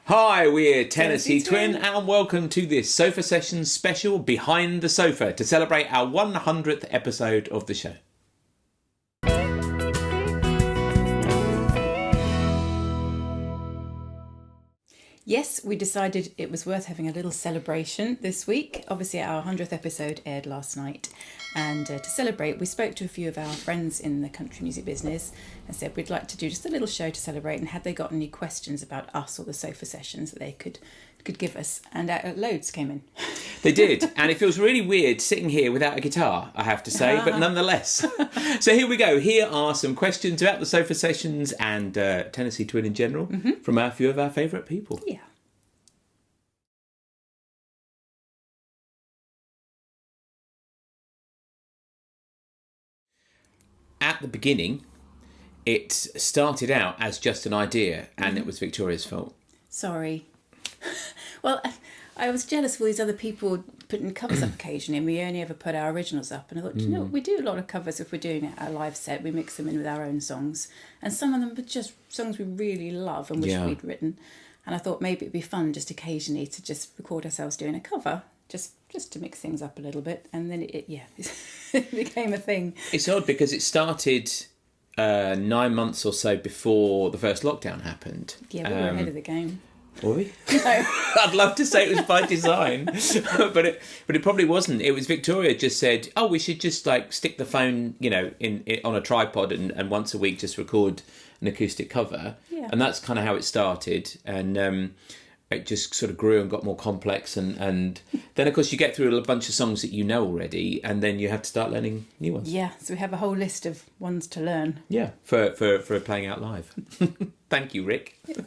Hi, we're Tennessee Twin and welcome to this Sofa Sessions special Behind the Sofa to celebrate our 100th episode of the show. Yes, we decided it was worth having a little celebration this week. Obviously, our 100th episode aired last night. And to celebrate, we spoke to a few of our friends in the country music business and said we'd like to do just a little show to celebrate. And had they got any questions about us or the Sofa Sessions that they could give us? And loads came in. They did. And it feels really weird sitting here without a guitar, I have to say, but nonetheless. So here we go. Here are some questions about the Sofa Sessions and Tennessee Twin in general from a few of our favourite people. Yeah. At the beginning, it started out as just an idea and it was Victoria's fault. Sorry. Well, I was jealous of all these other people putting covers up occasionally, and we only ever put our originals up. And I thought, you know, we do a lot of covers if we're doing a live set. We mix them in with our own songs. And some of them are just songs we really love and wish we'd written. And I thought maybe it'd be fun just occasionally to just record ourselves doing a cover, just to mix things up a little bit. And then it became a thing. It's odd because it started 9 months or so before the first lockdown happened. Yeah, we were ahead of the game. Were we? No. I'd love to say it was by design, but it probably wasn't. It was Victoria just said, "Oh, we should just like stick the phone, in on a tripod and once a week just record an acoustic cover." Yeah. And that's kind of how it started, and it just sort of grew and got more complex, and then of course you get through a bunch of songs that you know already, and then you have to start learning new ones. Yeah, so we have a whole list of ones to learn. Yeah, for playing out live. Thank you, Rick. Yeah.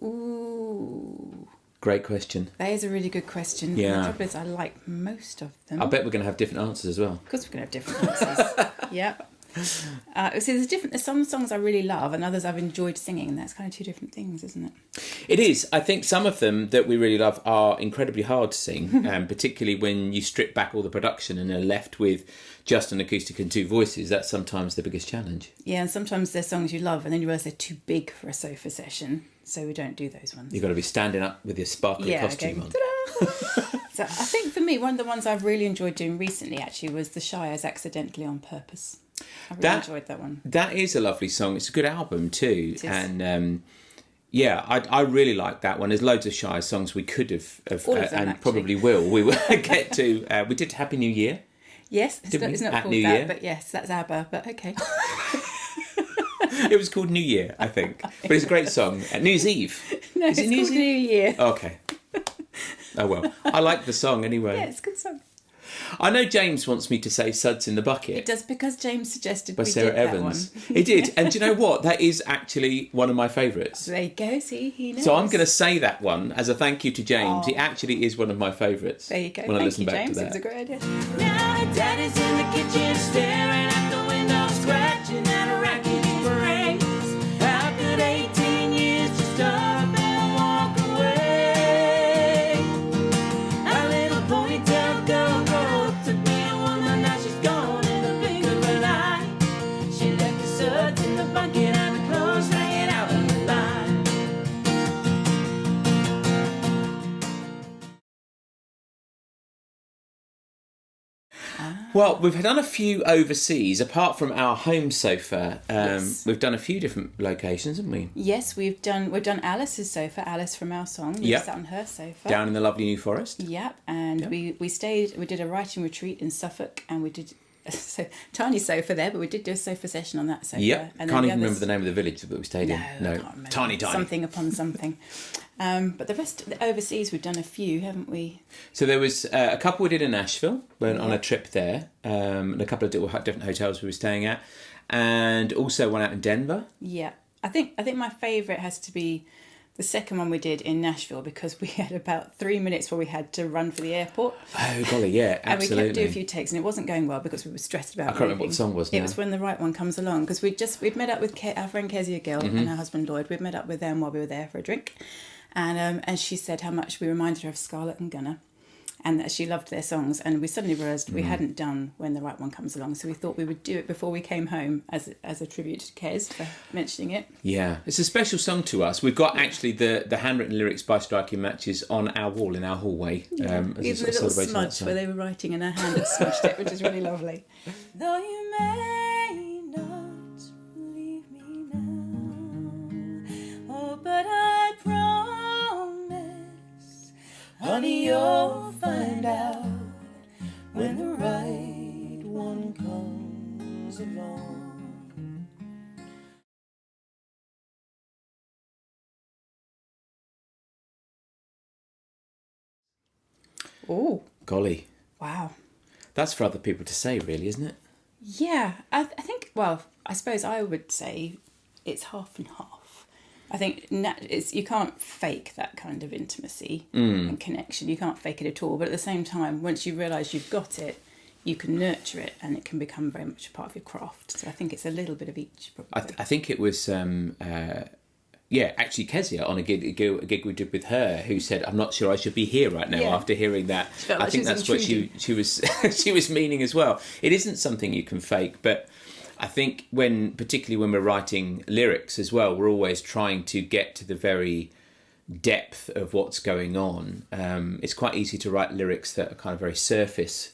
Ooh. Great question. That is a really good question. Yeah. The trouble is I like most of them. I bet we're going to have different answers as well. Of course we're going to have different answers. Yeah. So there's some songs I really love and others I've enjoyed singing, and that's kind of two different things, isn't it? It is. I think some of them that we really love are incredibly hard to sing, particularly when you strip back all the production and are left with just an acoustic and two voices. That's sometimes the biggest challenge. Yeah, and sometimes there's songs you love and then you realise they're too big for a sofa session, so we don't do those ones. You've got to be standing up with your sparkly costume on. So I think for me, one of the ones I've really enjoyed doing recently actually was The Shire's Accidentally on Purpose. I really enjoyed that one. That is a lovely song. It's a good album too. It is. And I really like that one. There's loads of Shire songs we could have All of them, and actually. probably will. We will get to. We did Happy New Year. Yes, it's not At called New that, Year? but yes, that's ABBA, but okay. It was called New Year, I think. But it's a great song. New Year's Eve. No, Is it it's New called Year's New Year. Okay. Oh well. I like the song anyway. Yeah, it's a good song. I know James wants me to say Suds in the Bucket. It does, because James suggested by we Sarah did Evans. that one. He did. And do you know what? That is actually one of my favourites. There you go, see, he knows. So I'm going to say that one as a thank you to James. Oh. It actually is one of my favourites. There you go. When I Thank listen you, back James. to It that. was a great idea. Now her daddy's in the kitchen staring out the window, scratching at a racket brains. How could 18 years just stop and walk away? A little ponytail girl took me a woman, now she's gone in the blink of an eye. She left the suds in the bucket and the clothes hanging out on the line. Well, we've done a few overseas. Apart from our home sofa, Yes. we've done a few different locations, haven't we? Yes, we've done Alice's sofa, Alice from our song. We Yep. sat on her sofa. Down in the lovely New Forest. Yep, and Yep. we did a writing retreat in Suffolk, and we did tiny sofa there, but we did do a sofa session on that sofa. Yep. And Can't then even remember the name of the village that we stayed in. No, I can't remember. Tiny. Something upon something. But the rest, the overseas, we've done a few, haven't we? So there was a couple we did in Nashville. Went on a trip there, and a couple of different hotels we were staying at, and also one out in Denver. Yeah, I think my favourite has to be the second one we did in Nashville, because we had about 3 minutes where we had to run for the airport. Oh golly, yeah, And we absolutely. kept doing a few takes, and it wasn't going well because we were stressed about. I can't remember what the song was now. It was When the Right One Comes Along, because we'd met up with our friend Kezia Gill Mm-hmm. and her husband Lloyd. We'd met up with them while we were there for a drink, and she said how much we reminded her of Scarlett and Gunnar. and that she loved their songs. And we suddenly realised we hadn't done When the Right One Comes Along, so we thought we would do it before we came home as a tribute to Kez for mentioning it. Yeah, it's a special song to us. We've got actually the handwritten lyrics by Striking Matches on our wall in our hallway. Even a little smudge where they were writing and her hand had smudged it, which is really lovely. Though you may not believe me now, oh, but I promise, honey, you'll find out when the right one comes along. Oh, Golly. wow. That's for other people to say, really, isn't it? Yeah, I think, well, I suppose I would say it's half and half. I think you can't fake that kind of intimacy and connection. You can't fake it at all. But at the same time, once you realise you've got it, you can nurture it and it can become very much a part of your craft. So I think it's a little bit of each, probably. I think it was... actually Kezia on a gig we did with her, who said, "I'm not sure I should be here right now." After hearing that, I think that's what she was she was meaning as well. It isn't something you can fake, but I think particularly when we're writing lyrics as well, we're always trying to get to the very depth of what's going on. It's quite easy to write lyrics that are kind of very surface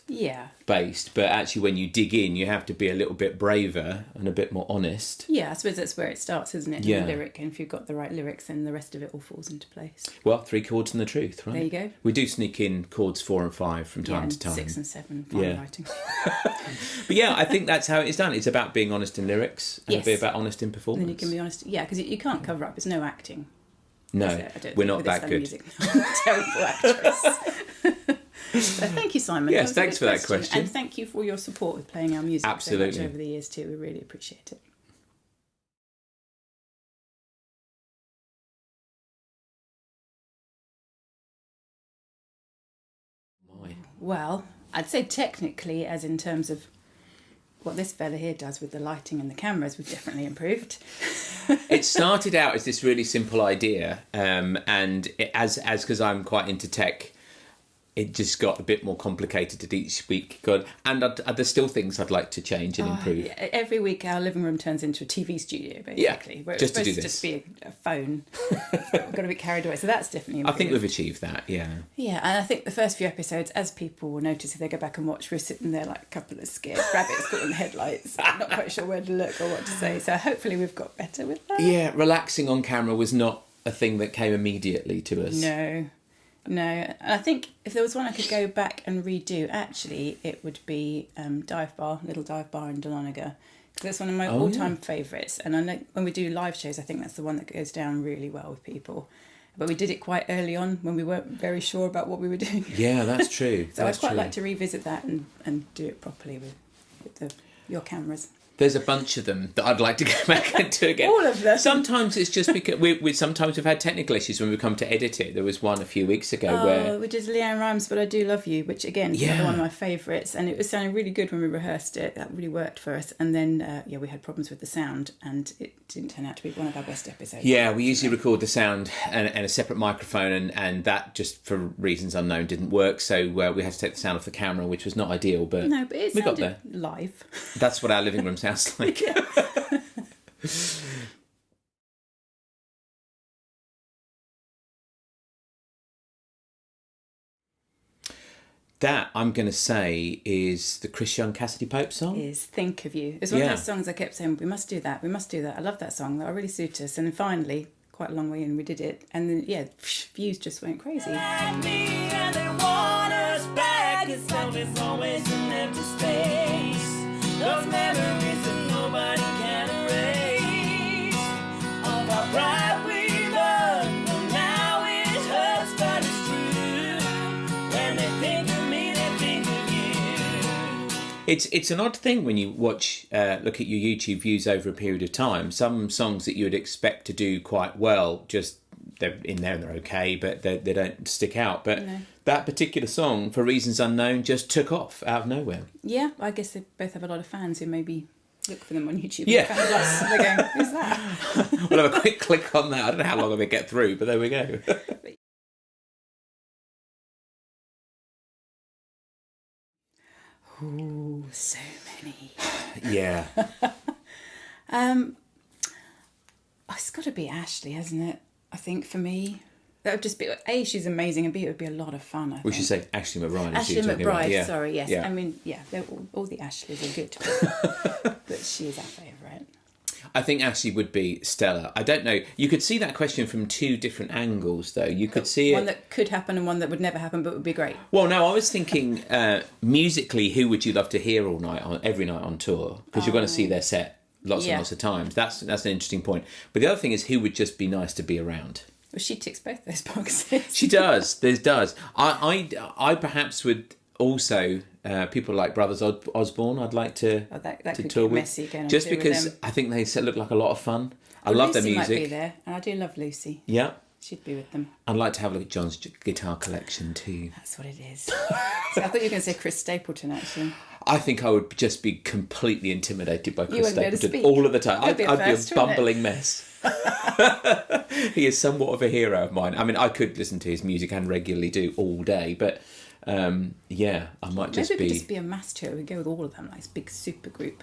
based, but actually when you dig in, you have to be a little bit braver and a bit more honest. Yeah, I suppose that's where it starts, isn't it? Yeah. The lyric, and if you've got the right lyrics, then the rest of it all falls into place. Well, 3 chords and the truth, right? There you go. We do sneak in chords 4 and 5 from time to time. 6 and 7, fine writing. But yeah, I think that's how it's done. It's about being honest in lyrics and be about honest in performance. Then you can be honest, because you can't cover up. It's no acting. No, we're not that good. I'm a terrible actress. So thank you, Simon. Yes, thanks for that question. And thank you for your support with playing our music so much over the years too. We really appreciate it. Well, I'd say technically, as in terms of what this fella here does with the lighting and the cameras, we've definitely improved. It started out as this really simple idea, and because I'm quite into tech, it just got a bit more complicated at each week. And there's still things I'd like to change and improve. Yeah. Every week our living room turns into a TV studio, basically. Yeah, where just it's to do supposed this. to just be a phone. We've got a bit carried away, so that's definitely improved. I think we've achieved that, yeah. Yeah, and I think the first few episodes, as people will notice if they go back and watch, we're sitting there like a couple of scared rabbits caught in the headlights, not quite sure where to look or what to say. So hopefully we've got better with that. Yeah, relaxing on camera was not a thing that came immediately to us. No, and I think if there was one I could go back and redo, actually, it would be Little Dive Bar in Dahlonega. Because that's one of my all-time favourites. And I know when we do live shows, I think that's the one that goes down really well with people. But we did it quite early on when we weren't very sure about what we were doing. Yeah, that's true. So I'd quite like to revisit that and do it properly with your cameras. There's a bunch of them that I'd like to go back and do again. All of them. Sometimes it's just because sometimes we've had technical issues when we come to edit it. There was one a few weeks ago where we did Leanne Rimes, But I Do Love You, which again is another one of my favourites, and it was sounding really good when we rehearsed it. That really worked for us. And then we had problems with the sound, and it didn't turn out to be one of our best episodes. Yeah, we usually record the sound and a separate microphone, and that just for reasons unknown didn't work. So we had to take the sound off the camera, which was not ideal. But no, but it we got sounded there. Live. That's what our living room sounds like. That, I'm going to say, is the Chris Young Cassidy Pope song. Is Think of You. It's one of those songs I kept saying, we must do that. I love that song. That really suit us. And then finally, quite a long way in, we did it. And then, views just went crazy. Like me, and they want us back. It's like there's always an empty space. Those memories that nobody can erase. All the pride we loved, but now it hurts, but it's true. When they think of me, they think of you. It's an odd thing when you look at your YouTube views over a period of time. Some songs that you would expect to do quite well, just they're in there and they're okay, but they don't stick out. But that particular song, for reasons unknown, just took off out of nowhere. Yeah, I guess they both have a lot of fans who maybe look for them on YouTube. Yeah. And found us. They're going, who's that? We'll have a quick click on that. I don't know how long they get through, but there we go. Ooh, so many. Yeah. It's got to be Ashley, hasn't it? I think for me. That would just be, A, she's amazing, and B, it would be a lot of fun, I think. We should say Ashley McBride. Ashley McBride, sorry, yes. Yeah. I mean, yeah, all the Ashleys are good. But she is our favourite. I think Ashley would be stellar. I don't know. You could see that question from two different angles, though. You could see one that could happen and one that would never happen, but would be great. Well, no, I was thinking musically, who would you love to hear every night on tour? Because you're going to see their set lots and lots of times. That's an interesting point. But the other thing is, who would just be nice to be around? Well, she ticks both those boxes. She does. Does. I perhaps would also people like Brothers Osborne. I'd like to that to could tour get with, messy going on just tour with because them. I think they look like a lot of fun. I Well, love Lucy their music. might be there, and I do love Lucy. Yeah. She'd be with them. I'd like to have a look at John's guitar collection too. That's what it is. So I thought you were going to say Chris Stapleton, actually. I think I would just be completely intimidated by Chris wouldn't be able to Stapleton speak. all of the time. That'd be a I'd be first, a wouldn't it? bumbling mess. He is somewhat of a hero of mine. I mean, I could listen to his music and regularly do all day, but yeah, I might just Maybe be... it could just be a mass tour. We go with all of them, like this big super group.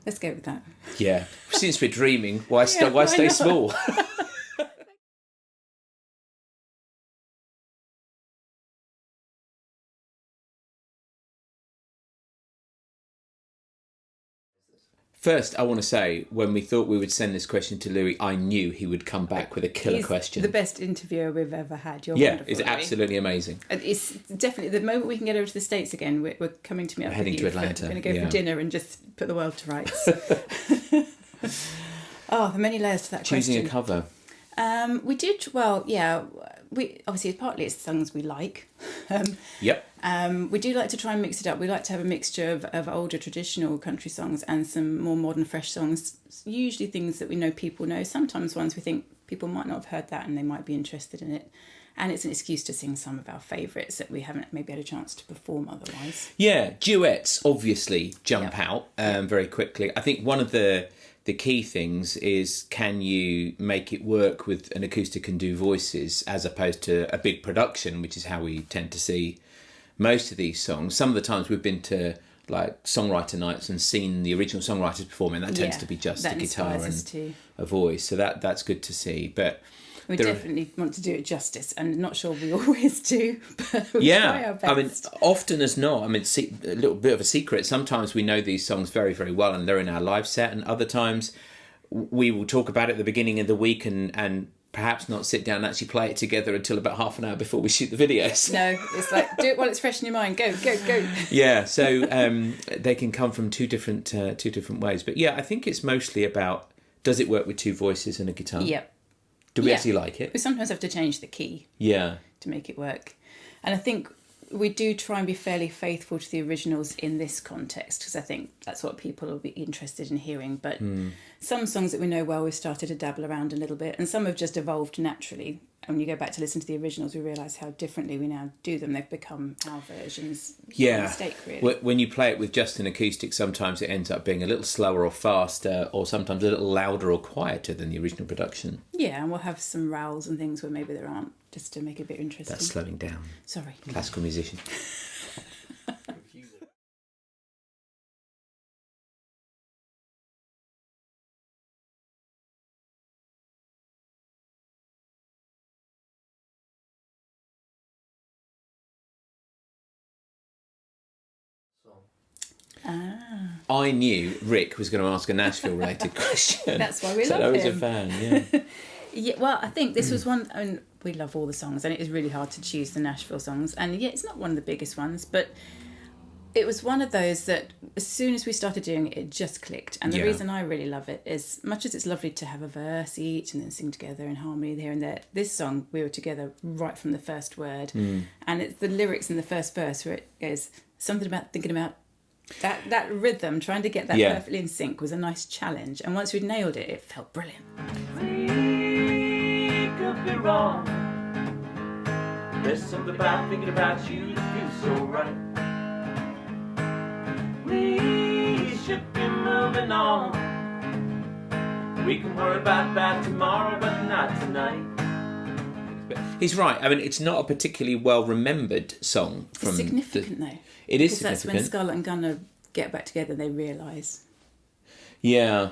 Let's go with that. Yeah, since we're dreaming, why stay why not? small? First, I want to say, when we thought we would send this question to Louis, I knew he would come back with a killer He's question. the best interviewer we've ever had. You're Yeah, wonderful, it's Louis. absolutely amazing. And it's definitely the moment we can get over to the States again. We're coming to meet up. heading with to you. Atlanta, We're going to go yeah. for dinner and just put the world to rights. Oh, the many layers to that Choosing question. a cover. We did well. Yeah, we obviously partly it's songs we like. Yep. We do like to try and mix it up. We like to have a mixture of older traditional country songs and some more modern, fresh songs. Usually things that we know people know. Sometimes ones we think people might not have heard that and they might be interested in it. And it's an excuse to sing some of our favourites that we haven't maybe had a chance to perform otherwise. Yeah, duets obviously jump Yep. out very quickly. I think one of the key things is, can you make it work with an acoustic and do voices as opposed to a big production, which is how we tend to see most of these songs. Some of the times we've been to like songwriter nights and seen the original songwriters performing, that tends to be just a that guitar inspires us and too. a voice. So that's good to see. But We there are- definitely want to do it justice, and not sure we always do, but we try our best. I mean, often as not, I mean, a little bit of a secret. Sometimes we know these songs very, very well and they're in our live set, and other times we will talk about it at the beginning of the week and perhaps not sit down and actually play it together until about half an hour before we shoot the videos. No, it's like, do it while it's fresh in your mind. Go, go, go. Yeah, so they can come from two different ways. But yeah, I think it's mostly about, does it work with two voices and a guitar? Yep. Do we Yeah. actually like it? We sometimes have to change the key Yeah. to make it work. And I think we do try and be fairly faithful to the originals in this context, because I think that's what people will be interested in hearing. But some songs that we know well, we've started to dabble around a little bit, and some have just evolved naturally. And when you go back to listen to the originals, we realise how differently we now do them. They've become our versions. Yeah. Mistake, really. When you play it with just an acoustic, sometimes it ends up being a little slower or faster, or sometimes a little louder or quieter than the original production. Yeah, and we'll have some rowels and things where maybe there aren't, just to make it a bit interesting. That's slowing down. Sorry. Classical musician. I knew Rick was going to ask a Nashville-related question. That's why we so love I was a him. fan, yeah. Yeah, well, I think this was one. I mean, we love all the songs, and it is really hard to choose the Nashville songs. And yeah, it's not one of the biggest ones, but it was one of those that as soon as we started doing it, it just clicked. And the Yeah. reason I really love it is, much as it's lovely to have a verse each and then sing together in harmony here and there, this song, we were together right from the first word. And it's the lyrics in the first verse where it goes, something about thinking about that rhythm, trying to get that Yeah. perfectly in sync was a nice challenge. And once we'd nailed it, it felt brilliant. We could be wrong. There's something about thinking about you that feels so right. We should be moving on. We can worry about tomorrow, but not tonight. He's right. I mean, it's not a particularly well-remembered song. It's significant, though. It is because that's when significant. Scarlett and Gunnar get back together and they realise. Yeah.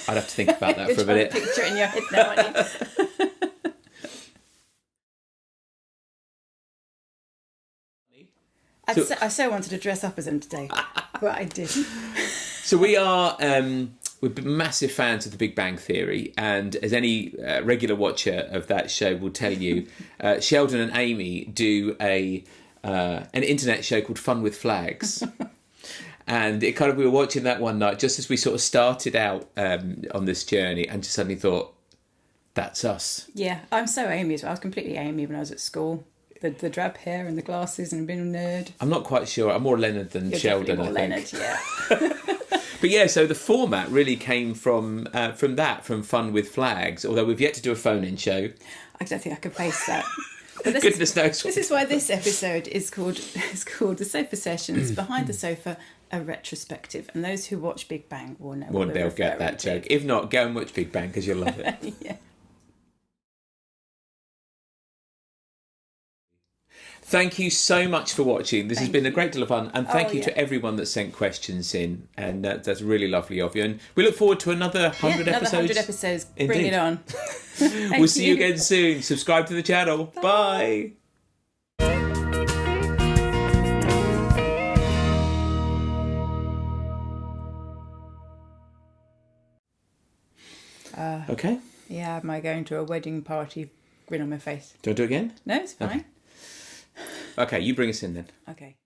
I'd have to think about that for a minute. Picture it in your head now, aren't you? I so wanted to dress up as him today, but I didn't. So we're massive fans of The Big Bang Theory, and as any regular watcher of that show will tell you, Sheldon and Amy do an internet show called Fun with Flags. And we were watching that one night just as we sort of started out on this journey, and just suddenly thought, that's us. Yeah, I'm so Amy as well. I was completely Amy when I was at school. The drab hair and the glasses and being a nerd. I'm not quite sure. I'm more Leonard than Sheldon, more I think. Leonard, yeah. But yeah, so the format really came from Fun with Flags, although we've yet to do a phone-in show. I don't think I can face that. But Goodness knows. This is why this episode is called The Sofa Sessions, Behind the Sofa, a Retrospective. And those who watch Big Bang will know what they'll get that joke. If not, go and watch Big Bang because you'll love it. Yeah. Thank you so much for watching. This has been a great deal of fun. And thank you yeah. to everyone that sent questions in. And that's really lovely of you. And we look forward to another 100 episodes. Another 100 episodes. Indeed. Bring it on. We'll see you again soon. Subscribe to the channel. Bye. Okay. Yeah, am I going to a wedding party? Grin on my face. Do you want to do it again? No, it's fine. Okay, you bring us in then. Okay.